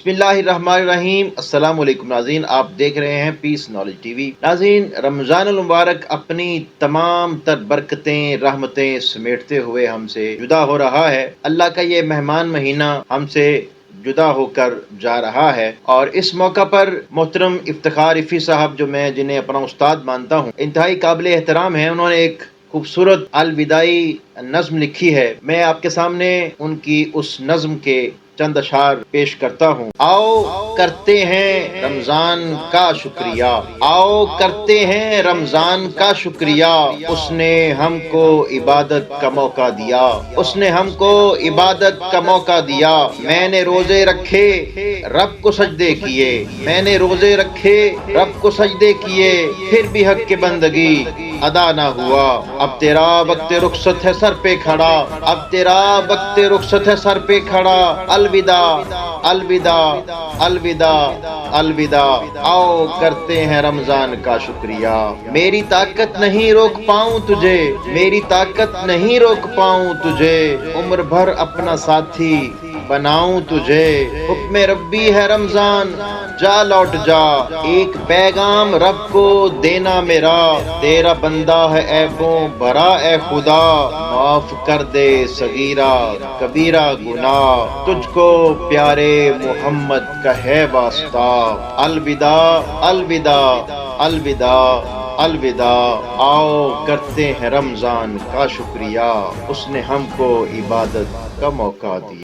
बिस्मिल्लाहिर्रहमानिर्रहीम। अस्सलाम वालेकुम नाज़रीन, आप देख रहे हैं पीस नॉलेज टीवी। नाज़रीन, रमज़ान अल मुबारक अपनी तमाम तर बरकतें रहमतें समेटते हुए हमसे जुदा हो रहा है। अल्लाह का ये मेहमान महीना हमसे जुदा होकर जा रहा है और इस मौका पर मोहतरम इफ्तिखार इफ़ी साहब, जो मैं जिन्हें अपना उस्ताद मानता हूँ, इंतहाई काबिल एहतराम है। उन्होंने एक खूबसूरत अलविदाई नज़्म लिखी है। मैं आपके सामने उनकी उस नज़्म के चंद अशार पेश करता हूँ। आओ करते हैं रमजान का शुक्रिया, आओ करते हैं रमजान का शुक्रिया। उसने हमको इबादत का मौका दिया, उसने हमको इबादत का मौका दिया। मैंने रोजे रखे रब को सजदे किए, मैंने रोजे रखे रब को सजदे किए, फिर भी हक के बंदगी अदा ना हुआ। अब तेरा वक्त रुखसत है सर पे खड़ा, अब तेरा वक्त रुखसत है सर पे खड़ा। अलविदा अलविदा अलविदा अलविदा। आओ करते हैं रमजान का शुक्रिया। मेरी ताकत नहीं रोक पाऊं तुझे, मेरी ताकत नहीं रोक पाऊं तुझे, उम्र भर अपना साथी बनाऊं तुझे। हुक्म रब्बी है रमजान, जा लौट जा, एक पैगाम रब को देना मेरा। तेरा बंदा है ऐबों भरा ए खुदा, माफ कर दे सगीरा कबीरा गुनाह। तुझको प्यारे मोहम्मद का है वास्ता। अलविदा अलविदा अलविदा अलविदा। आओ करते हैं रमजान का शुक्रिया, उसने हमको इबादत का मौका दिया।